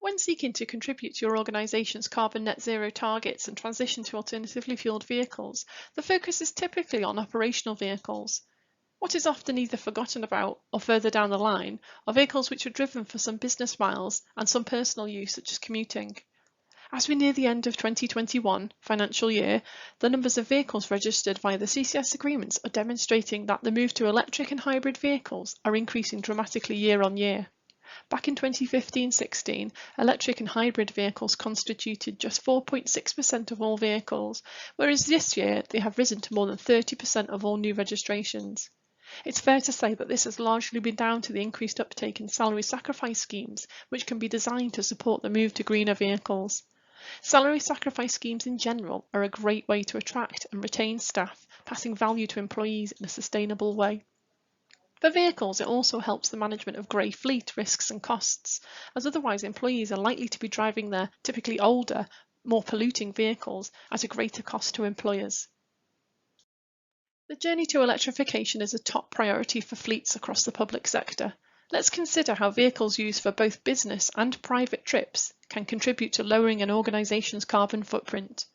When seeking to contribute to your organisation's carbon net zero targets and transition to alternatively fuelled vehicles, the focus is typically on operational vehicles. What is often either forgotten about or further down the line are vehicles which are driven for some business miles and some personal use such as commuting. As we near the end of 2021 financial year, the numbers of vehicles registered via the CCS agreements are demonstrating that the move to electric and hybrid vehicles are increasing dramatically year on year. Back in 2015-16, electric and hybrid vehicles constituted just 4.6% of all vehicles, whereas this year they have risen to more than 30% of all new registrations. It's fair to say that this has largely been down to the increased uptake in salary sacrifice schemes, which can be designed to support the move to greener vehicles. Salary sacrifice schemes in general are a great way to attract and retain staff, passing value to employees in a sustainable way. For vehicles, it also helps the management of grey fleet risks and costs, as otherwise employees are likely to be driving their typically older, more polluting vehicles at a greater cost to employers. The journey to electrification is a top priority for fleets across the public sector. Let's consider how vehicles used for both business and private trips can contribute to lowering an organisation's carbon footprint.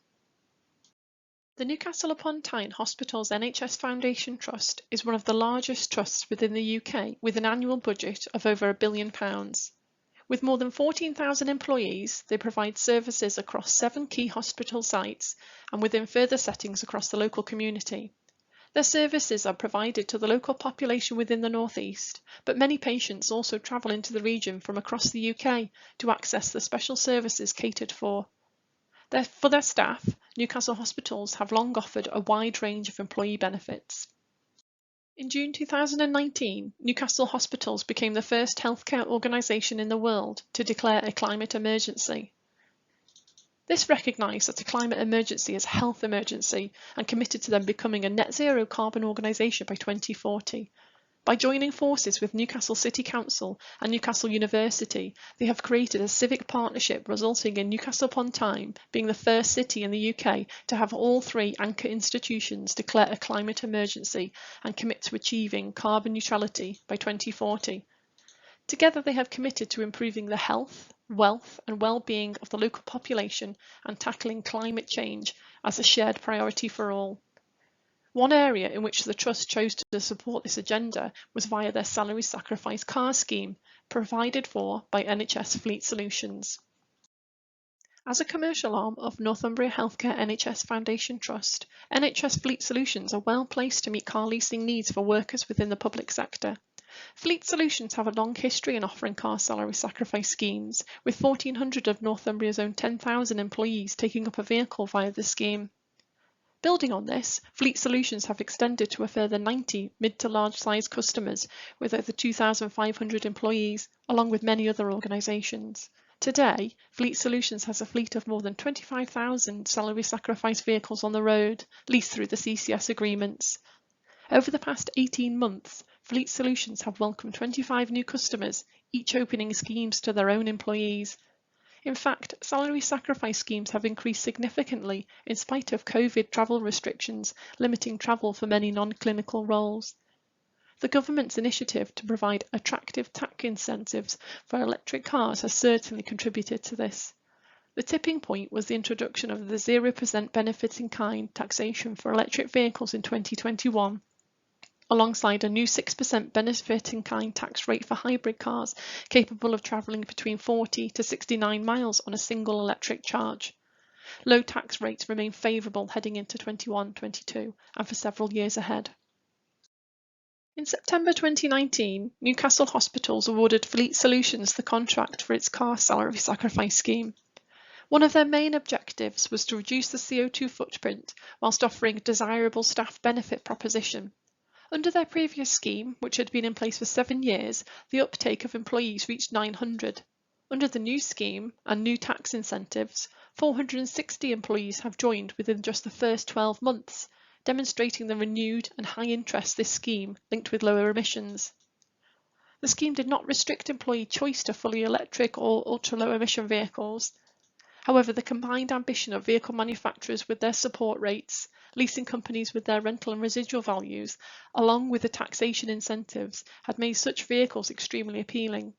The Newcastle upon Tyne Hospital's NHS Foundation Trust is one of the largest trusts within the UK, with an annual budget of over £1 billion. With more than 14,000 employees, they provide services across 7 key hospital sites and within further settings across the local community. Their services are provided to the local population within the North East, but many patients also travel into the region from across the UK to access the special services catered for. For their staff, Newcastle hospitals have long offered a wide range of employee benefits. In June 2019, Newcastle Hospitals became the first healthcare organisation in the world to declare a climate emergency. This recognised that a climate emergency is a health emergency and committed to them becoming a net zero carbon organisation by 2040. By joining forces with Newcastle City Council and Newcastle University, they have created a civic partnership resulting in Newcastle upon Tyne being the first city in the UK to have all 3 anchor institutions declare a climate emergency and commit to achieving carbon neutrality by 2040. Together they have committed to improving the health, wealth and well-being of the local population and tackling climate change as a shared priority for all. One area in which the Trust chose to support this agenda was via their salary sacrifice car scheme, provided for by NHS Fleet Solutions. As a commercial arm of Northumbria Healthcare NHS Foundation Trust, NHS Fleet Solutions are well placed to meet car leasing needs for workers within the public sector. Fleet Solutions have a long history in offering car salary sacrifice schemes, with 1,400 of Northumbria's own 10,000 employees taking up a vehicle via the scheme. Building on this, Fleet Solutions have extended to a further 90 mid to large size customers with over 2,500 employees, along with many other organisations. Today, Fleet Solutions has a fleet of more than 25,000 salary sacrifice vehicles on the road, leased through the CCS agreements. Over the past 18 months, Fleet Solutions have welcomed 25 new customers, each opening schemes to their own employees. In fact, salary sacrifice schemes have increased significantly in spite of COVID travel restrictions limiting travel for many non-clinical roles. The government's initiative to provide attractive tax incentives for electric cars has certainly contributed to this. The tipping point was the introduction of the 0% benefit in kind taxation for electric vehicles in 2021. Alongside a new 6% benefit in kind tax rate for hybrid cars capable of travelling between 40 to 69 miles on a single electric charge. Low tax rates remain favourable heading into 21-22 and for several years ahead. In September 2019, Newcastle Hospitals awarded Fleet Solutions the contract for its car salary sacrifice scheme. One of their main objectives was to reduce the CO2 footprint whilst offering a desirable staff benefit proposition. Under their previous scheme, which had been in place for 7 years, the uptake of employees reached 900. Under the new scheme and new tax incentives, 460 employees have joined within just the first 12 months, demonstrating the renewed and high interest this scheme linked with lower emissions. The scheme did not restrict employee choice to fully electric or ultra-low emission vehicles. However, the combined ambition of vehicle manufacturers with their support rates, leasing companies with their rental and residual values, along with the taxation incentives, had made such vehicles extremely appealing.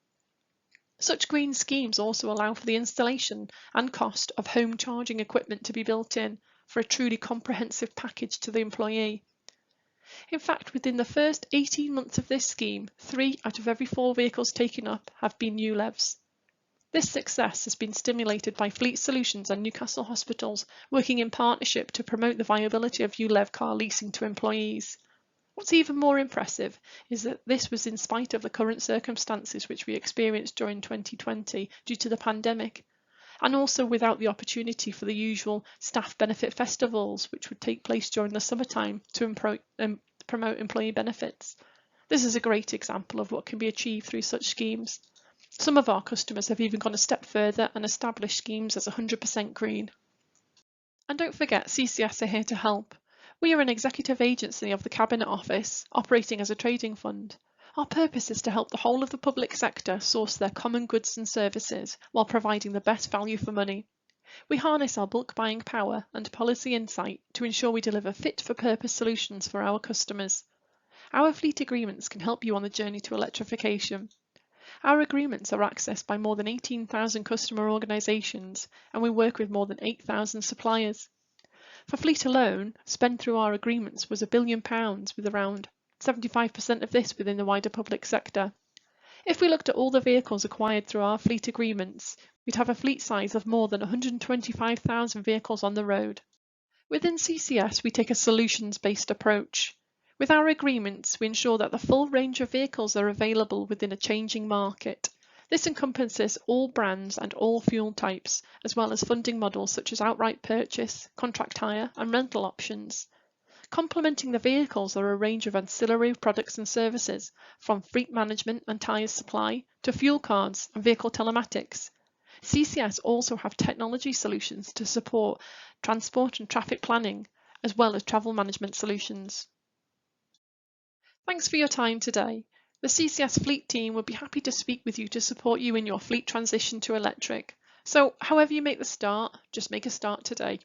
Such green schemes also allow for the installation and cost of home charging equipment to be built in for a truly comprehensive package to the employee. In fact, within the first 18 months of this scheme, 3 out of every 4 vehicles taken up have been new LEVs. This success has been stimulated by Fleet Solutions and Newcastle hospitals working in partnership to promote the viability of ULEV car leasing to employees. What's even more impressive is that this was in spite of the current circumstances which we experienced during 2020 due to the pandemic, and also without the opportunity for the usual staff benefit festivals which would take place during the summertime to promote employee benefits. This is a great example of what can be achieved through such schemes. Some of our customers have even gone a step further and established schemes as 100% green. And don't forget, CCS are here to help. We are an executive agency of the Cabinet Office, operating as a trading fund. Our purpose is to help the whole of the public sector source their common goods and services while providing the best value for money. We harness our bulk buying power and policy insight to ensure we deliver fit-for-purpose solutions for our customers. Our fleet agreements can help you on the journey to electrification. Our agreements are accessed by more than 18,000 customer organisations, and we work with more than 8,000 suppliers. For fleet alone, spend through our agreements was £1 billion, with around 75% of this within the wider public sector. If we looked at all the vehicles acquired through our fleet agreements, we'd have a fleet size of more than 125,000 vehicles on the road. Within CCS, we take a solutions-based approach. With our agreements, we ensure that the full range of vehicles are available within a changing market. This encompasses all brands and all fuel types, as well as funding models such as outright purchase, contract hire, and rental options. Complementing the vehicles are a range of ancillary products and services, from fleet management and tyres supply to fuel cards and vehicle telematics. CCS also have technology solutions to support transport and traffic planning, as well as travel management solutions. Thanks for your time today. The CCS fleet team would be happy to speak with you to support you in your fleet transition to electric. So however you make the start, just make a start today.